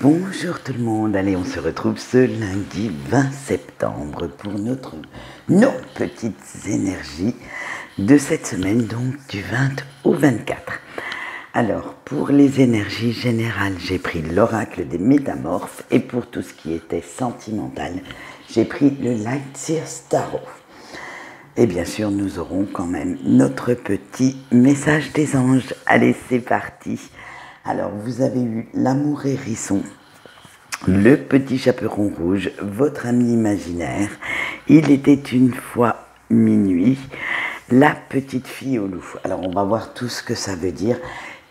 Bonjour tout le monde, allez on se retrouve ce lundi 20 septembre pour nos petites énergies de cette semaine, donc du 20 au 24. Alors pour les énergies générales, j'ai pris l'oracle des métamorphes et pour tout ce qui était sentimental, j'ai pris le Lightseer Tarot. Et bien sûr, nous aurons quand même notre petit message des anges. Allez, c'est parti. Alors, vous avez eu l'amour hérisson, le petit chaperon rouge, votre ami imaginaire. Il était une fois minuit, la petite fille au loup. Alors, on va voir tout ce que ça veut dire.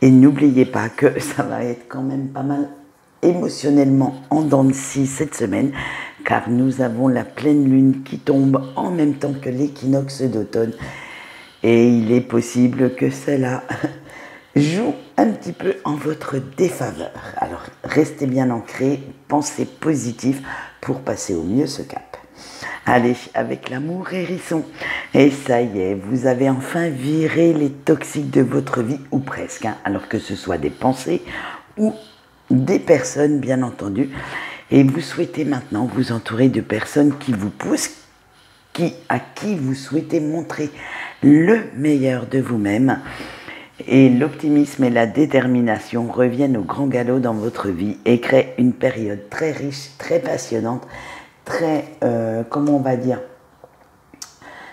Et n'oubliez pas que ça va être quand même pas mal émotionnellement en dents de scie cette semaine, car nous avons la pleine lune qui tombe en même temps que l'équinoxe d'automne. Et il est possible que cela joue un petit peu en votre défaveur. Alors, restez bien ancrés, pensez positif pour passer au mieux ce cap. Allez, avec l'amour hérisson. Et ça y est, vous avez enfin viré les toxiques de votre vie, ou presque, hein, alors que ce soit des pensées ou des personnes, bien entendu. Et vous souhaitez maintenant vous entourer de personnes qui vous poussent, à qui vous souhaitez montrer le meilleur de vous-même. Et l'optimisme et la détermination reviennent au grand galop dans votre vie et créent une période très riche, très passionnante, très, comment on va dire,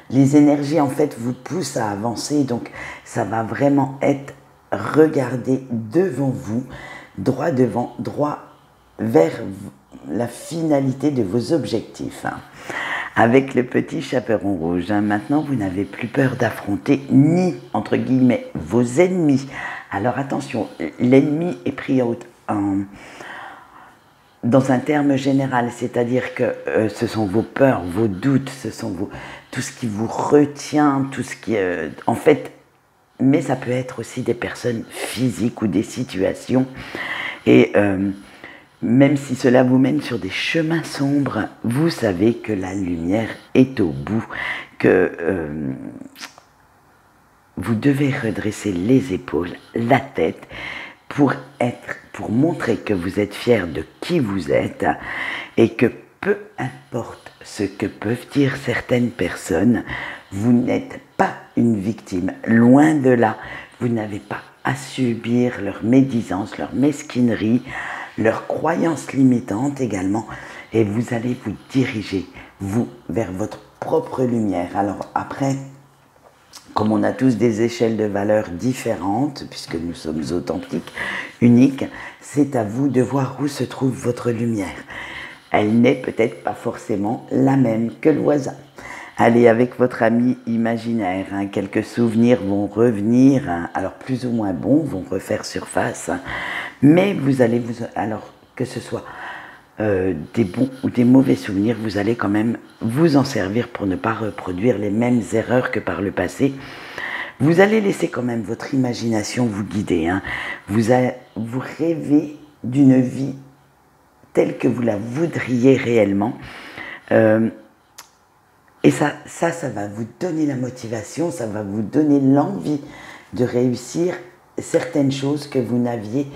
les énergies en fait vous poussent à avancer, donc ça va vraiment être regarder devant vous, droit devant, droit vers la finalité de vos objectifs. Avec le petit chaperon rouge, maintenant vous n'avez plus peur d'affronter ni, entre guillemets, vos ennemis. Alors attention, l'ennemi est pris dans un terme général, c'est-à-dire que ce sont vos peurs, vos doutes, ce sont tout ce qui vous retient, tout ce qui... en fait, mais ça peut être aussi des personnes physiques ou des situations. Et même si cela vous mène sur des chemins sombres, vous savez que la lumière est au bout, que vous devez redresser les épaules, la tête, pour montrer que vous êtes fier de qui vous êtes et que peu importe ce que peuvent dire certaines personnes, vous n'êtes pas une victime, loin de là. Vous n'avez pas à subir leur médisance, leur mesquinerie, leurs croyances limitantes également, et vous allez vous diriger, vous, vers votre propre lumière. Alors après, comme on a tous des échelles de valeurs différentes, puisque nous sommes authentiques, uniques, c'est à vous de voir où se trouve votre lumière. Elle n'est peut-être pas forcément la même que le voisin. Allez, avec votre ami imaginaire, quelques souvenirs vont revenir, alors plus ou moins bons, vont refaire surface, mais vous allez, alors que ce soit des bons ou des mauvais souvenirs, vous allez quand même vous en servir pour ne pas reproduire les mêmes erreurs que par le passé. Vous allez laisser quand même votre imagination vous guider. Vous rêvez d'une vie telle que vous la voudriez réellement. Et ça va vous donner la motivation, ça va vous donner l'envie de réussir certaines choses que vous n'aviez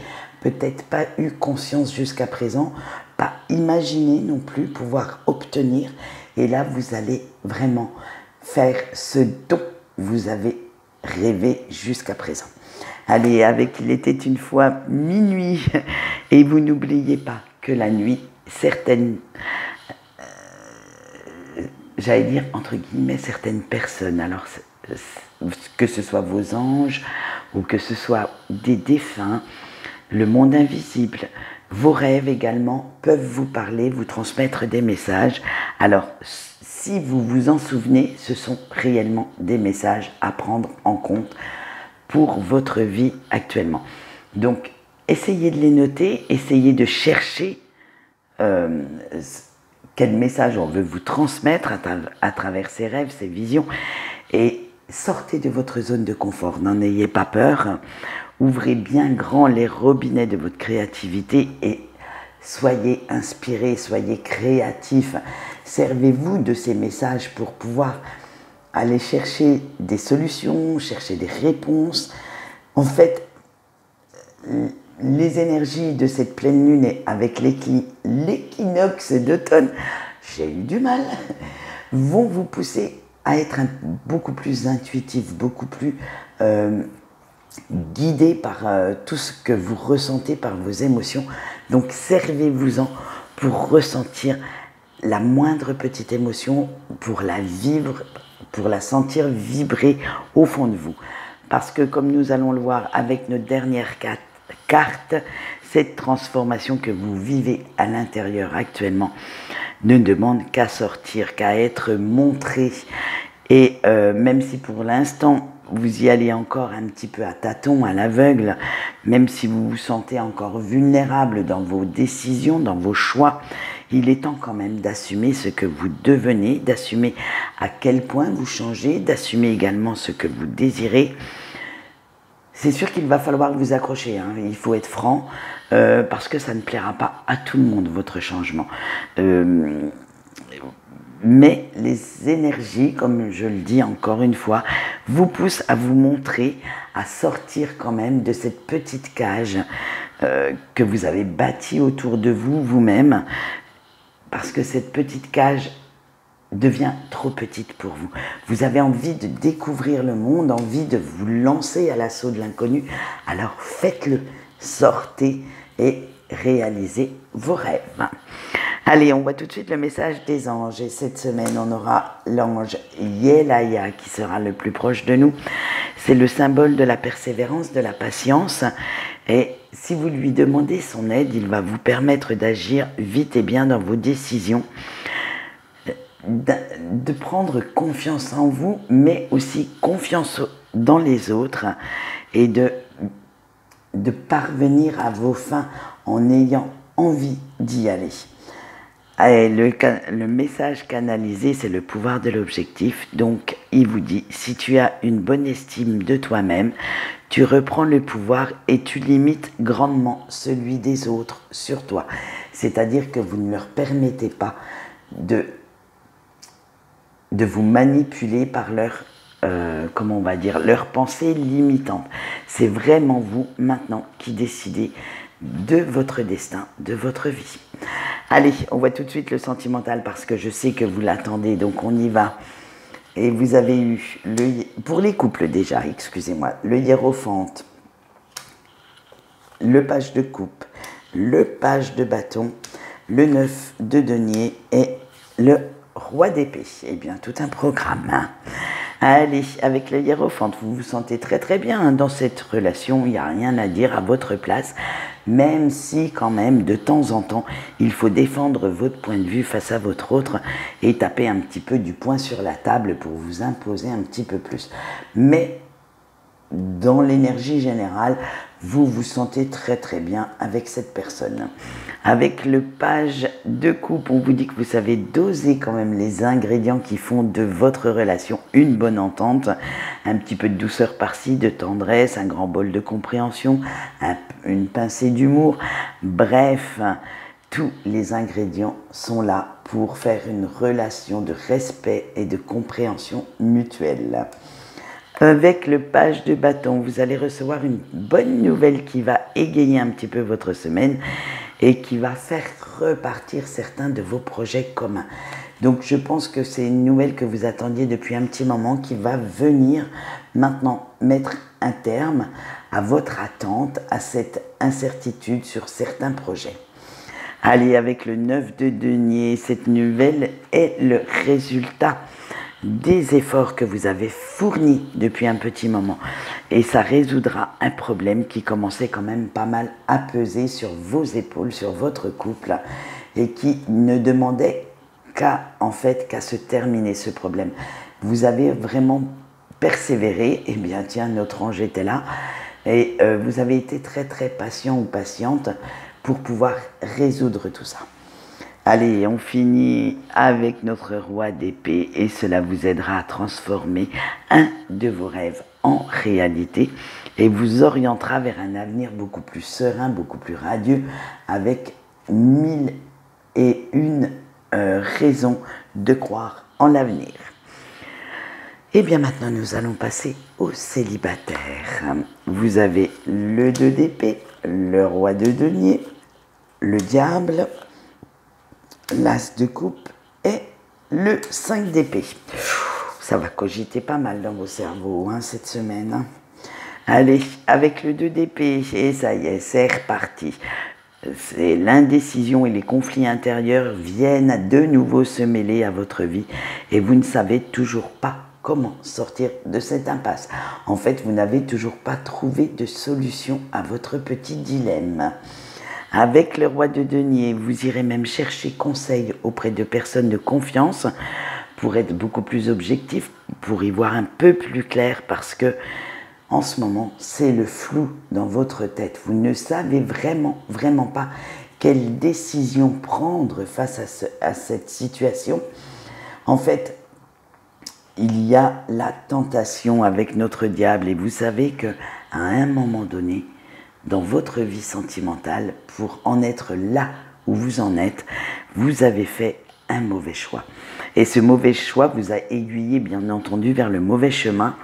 peut-être pas eu conscience jusqu'à présent, pas imaginé non plus pouvoir obtenir. Et là, vous allez vraiment faire ce dont vous avez rêvé jusqu'à présent. Allez, avec Il était une fois minuit, et vous n'oubliez pas que la nuit, j'allais dire entre guillemets certaines personnes, alors que ce soit vos anges ou que ce soit des défunts, le monde invisible, vos rêves également peuvent vous parler, vous transmettre des messages. Alors si vous vous en souvenez, ce sont réellement des messages à prendre en compte pour votre vie actuellement. Donc essayez de les noter, essayez de chercher quel message on veut vous transmettre à travers ces rêves, ces visions, et sortez de votre zone de confort, n'en ayez pas peur, ouvrez bien grand les robinets de votre créativité et soyez inspirés, soyez créatifs, servez-vous de ces messages pour pouvoir aller chercher des solutions, chercher des réponses. En fait, les énergies de cette pleine lune et avec l'équinoxe d'automne, j'ai eu du mal, vont vous pousser à être beaucoup plus intuitif, beaucoup plus guidé par tout ce que vous ressentez, par vos émotions. Donc servez-vous-en pour ressentir la moindre petite émotion, pour la vivre, pour la sentir vibrer au fond de vous. Parce que comme nous allons le voir avec notre dernière carte, cette transformation que vous vivez à l'intérieur actuellement ne demande qu'à sortir, qu'à être montrée. Et même si pour l'instant, vous y allez encore un petit peu à tâtons, à l'aveugle, même si vous vous sentez encore vulnérable dans vos décisions, dans vos choix, il est temps quand même d'assumer ce que vous devenez, d'assumer à quel point vous changez, d'assumer également ce que vous désirez. C'est sûr qu'il va falloir vous accrocher, hein. Il faut être franc, parce que ça ne plaira pas à tout le monde, votre changement. Mais les énergies, comme je le dis encore une fois, vous poussent à vous montrer, à sortir quand même de cette petite cage que vous avez bâtie autour de vous, vous-même, parce que cette petite cage devient trop petite pour vous. Vous avez envie de découvrir le monde, envie de vous lancer à l'assaut de l'inconnu, alors faites-le, sortez et réalisez vos rêves. Allez, on voit tout de suite le message des anges. Et cette semaine, on aura l'ange Yelaya qui sera le plus proche de nous. C'est le symbole de la persévérance, de la patience. Et si vous lui demandez son aide, il va vous permettre d'agir vite et bien dans vos décisions, de prendre confiance en vous, mais aussi confiance dans les autres et de parvenir à vos fins en ayant envie d'y aller. Et le message canalisé, c'est le pouvoir de l'objectif. Donc, il vous dit, si tu as une bonne estime de toi-même, tu reprends le pouvoir et tu limites grandement celui des autres sur toi. C'est-à-dire que vous ne leur permettez pas de vous manipuler par leur, comment on va dire, leurs pensées limitantes. C'est vraiment vous, maintenant, qui décidez de votre destin, de votre vie. Allez, on voit tout de suite le sentimental parce que je sais que vous l'attendez, donc on y va. Et vous avez eu, pour les couples déjà, excusez-moi, le hiérophante, le page de coupe, le page de bâton, le 9 de denier et le roi d'épée. Eh bien, tout un programme, hein. Allez, avec le hiérophante, vous vous sentez très très bien dans cette relation, il n'y a rien à dire à votre place, même si quand même de temps en temps, il faut défendre votre point de vue face à votre autre et taper un petit peu du poing sur la table pour vous imposer un petit peu plus. Mais dans l'énergie générale, vous vous sentez très très bien avec cette personne. Avec le page de coupe, on vous dit que vous savez doser quand même les ingrédients qui font de votre relation une bonne entente. Un petit peu de douceur par-ci, de tendresse, un grand bol de compréhension, une pincée d'humour. Bref, tous les ingrédients sont là pour faire une relation de respect et de compréhension mutuelle. Avec le page de bâton, vous allez recevoir une bonne nouvelle qui va égayer un petit peu votre semaine et qui va faire repartir certains de vos projets communs. Donc je pense que c'est une nouvelle que vous attendiez depuis un petit moment qui va venir maintenant mettre un terme à votre attente, à cette incertitude sur certains projets. Allez, avec le 9 de denier, cette nouvelle est le résultat des efforts que vous avez fournis depuis un petit moment. Et ça résoudra un problème qui commençait quand même pas mal à peser sur vos épaules, sur votre couple, et qui ne demandait qu'à se terminer ce problème. Vous avez vraiment persévéré, et bien tiens, notre ange était là, et vous avez été très très patient ou patiente pour pouvoir résoudre tout ça. Allez, on finit avec notre roi d'épée et cela vous aidera à transformer un de vos rêves en réalité et vous orientera vers un avenir beaucoup plus serein, beaucoup plus radieux avec 1001 raisons de croire en l'avenir. Et bien maintenant, nous allons passer aux célibataires. Vous avez le 2 d'épée, le roi de denier, le diable, l'as de coupe et le 5 d'épée. Ça va cogiter pas mal dans vos cerveaux hein, cette semaine. Hein. Allez, avec le 2 d'épée, et ça y est, c'est reparti. L'indécision et les conflits intérieurs viennent de nouveau se mêler à votre vie et vous ne savez toujours pas comment sortir de cette impasse. En fait, vous n'avez toujours pas trouvé de solution à votre petit dilemme. Avec le roi de denier, vous irez même chercher conseil auprès de personnes de confiance pour être beaucoup plus objectif, pour y voir un peu plus clair parce que en ce moment, c'est le flou dans votre tête. Vous ne savez vraiment pas quelle décision prendre face à cette situation. En fait, il y a la tentation avec notre diable et vous savez qu'à un moment donné, dans votre vie sentimentale, pour en être là où vous en êtes, vous avez fait un mauvais choix. Et ce mauvais choix vous a aiguillé, bien entendu, vers le mauvais chemin.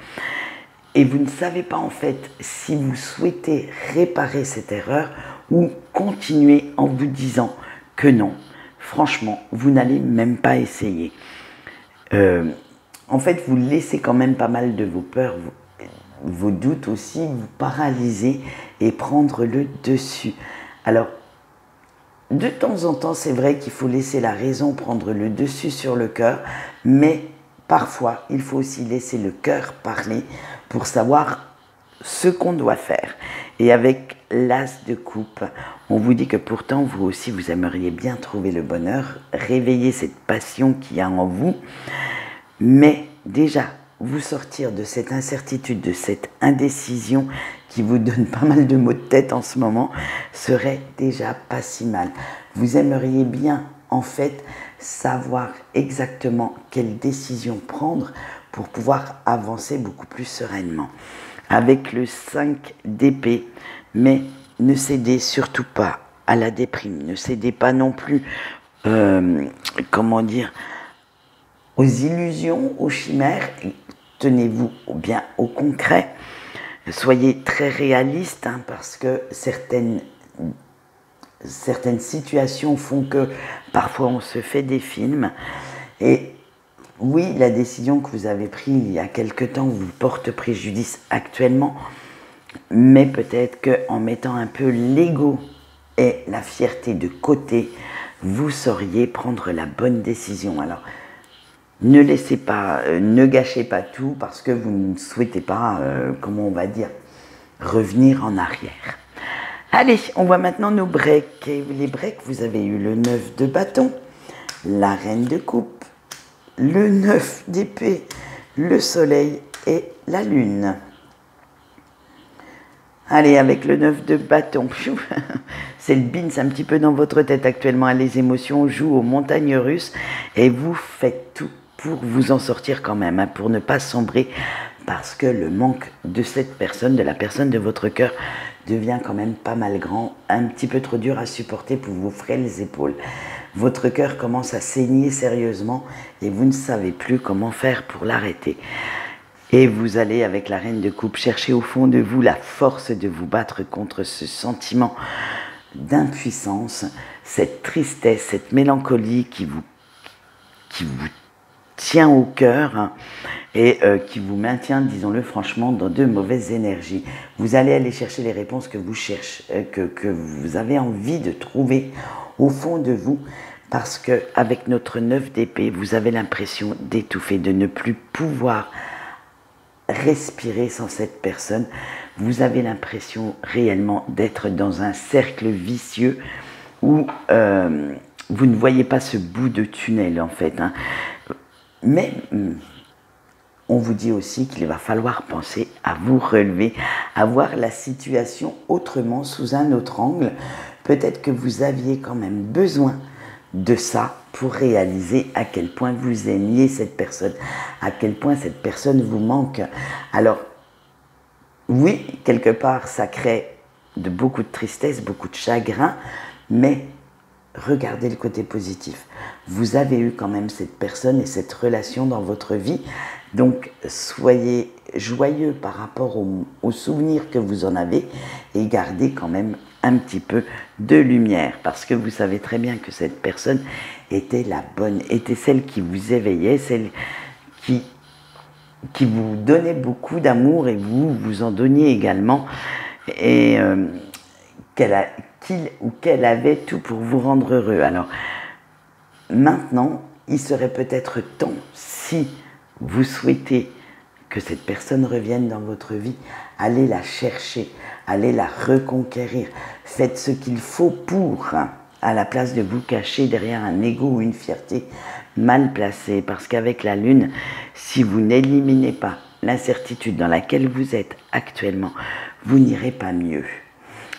Et vous ne savez pas en fait si vous souhaitez réparer cette erreur ou continuer en vous disant que non. Franchement, vous n'allez même pas essayer. En fait, vous laissez quand même pas mal de vos peurs, vos doutes aussi, vous paralyser et prendre le dessus. Alors, de temps en temps, c'est vrai qu'il faut laisser la raison prendre le dessus sur le cœur, mais parfois, il faut aussi laisser le cœur parler pour savoir ce qu'on doit faire. Et avec l'as de coupe, on vous dit que pourtant, vous aussi, vous aimeriez bien trouver le bonheur, réveiller cette passion qu'il y a en vous, mais déjà, vous sortir de cette incertitude, de cette indécision qui vous donne pas mal de maux de tête en ce moment, serait déjà pas si mal. Vous aimeriez bien, en fait, savoir exactement quelle décision prendre pour pouvoir avancer beaucoup plus sereinement. Avec le 5 d'épée, mais ne cédez surtout pas à la déprime, ne cédez pas non plus, aux illusions, aux chimères, tenez-vous bien au concret, soyez très réaliste hein, parce que certaines situations font que parfois on se fait des films et oui, la décision que vous avez prise il y a quelque temps vous porte préjudice actuellement, mais peut-être qu'en mettant un peu l'ego et la fierté de côté, vous sauriez prendre la bonne décision. Alors, ne gâchez pas tout parce que vous ne souhaitez pas, comment on va dire, revenir en arrière. Allez, on voit maintenant nos breaks. Et les breaks, vous avez eu le 9 de bâton, la reine de coupe, le 9 d'épée, le soleil et la lune. Allez, avec le 9 de bâton, c'est le bins un petit peu dans votre tête actuellement. Les émotions jouent aux montagnes russes et vous faites tout pour vous en sortir quand même, hein, pour ne pas sombrer, parce que le manque de cette personne, de la personne de votre cœur, devient quand même pas mal grand, un petit peu trop dur à supporter pour vos frêles épaules. Votre cœur commence à saigner sérieusement et vous ne savez plus comment faire pour l'arrêter. Et vous allez, avec la reine de coupe, chercher au fond de vous la force de vous battre contre ce sentiment d'impuissance, cette tristesse, cette mélancolie qui vous tient au cœur hein, et qui vous maintient, disons-le franchement, dans de mauvaises énergies. Vous allez aller chercher les réponses que vous cherchez, que vous avez envie de trouver au fond de vous, parce qu'avec notre 9 d'épée, vous avez l'impression d'étouffer, de ne plus pouvoir respirer sans cette personne. Vous avez l'impression réellement d'être dans un cercle vicieux où vous ne voyez pas ce bout de tunnel en fait. Hein. Mais on vous dit aussi qu'il va falloir penser à vous relever, à voir la situation autrement, sous un autre angle. Peut-être que vous aviez quand même besoin de ça pour réaliser à quel point vous aimiez cette personne, à quel point cette personne vous manque. Alors, oui, quelque part, ça crée beaucoup de tristesse, beaucoup de chagrin, mais regardez le côté positif. Vous avez eu quand même cette personne et cette relation dans votre vie, donc soyez joyeux par rapport aux souvenirs que vous en avez et gardez quand même un petit peu de lumière, parce que vous savez très bien que cette personne était la bonne, était celle qui vous éveillait, celle qui vous donnait beaucoup d'amour et vous en donniez également, et qu'elle avait tout pour vous rendre heureux. Alors maintenant, il serait peut-être temps, si vous souhaitez que cette personne revienne dans votre vie, allez la chercher, allez la reconquérir, faites ce qu'il faut pour, à la place de vous cacher derrière un ego ou une fierté mal placée, parce qu'avec la lune, si vous n'éliminez pas l'incertitude dans laquelle vous êtes actuellement, vous n'irez pas mieux.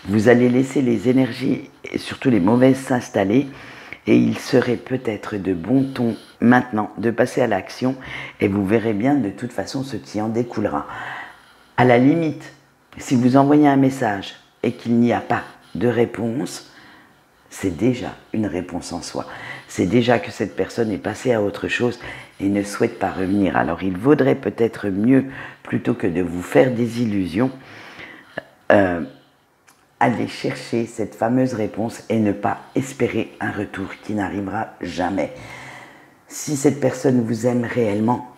Vous allez laisser les énergies, et surtout les mauvaises, s'installer, et il serait peut-être de bon ton maintenant de passer à l'action, et vous verrez bien de toute façon ce qui en découlera. À la limite, si vous envoyez un message et qu'il n'y a pas de réponse, c'est déjà une réponse en soi. C'est déjà que cette personne est passée à autre chose et ne souhaite pas revenir. Alors il vaudrait peut-être mieux, plutôt que de vous faire des illusions, aller chercher cette fameuse réponse et ne pas espérer un retour qui n'arrivera jamais. Si cette personne vous aime réellement,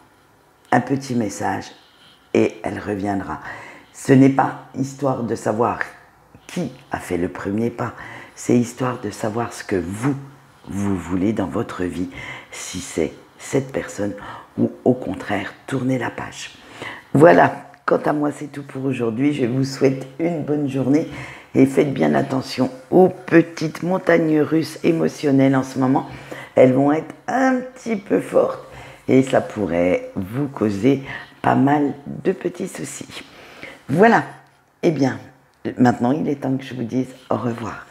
un petit message et elle reviendra. Ce n'est pas histoire de savoir qui a fait le premier pas, c'est histoire de savoir ce que vous voulez dans votre vie, si c'est cette personne ou au contraire, tournez la page. Voilà, quant à moi c'est tout pour aujourd'hui, je vous souhaite une bonne journée et faites bien attention aux petites montagnes russes émotionnelles en ce moment, elles vont être un petit peu fortes et ça pourrait vous causer pas mal de petits soucis. Voilà, eh bien, maintenant il est temps que je vous dise au revoir.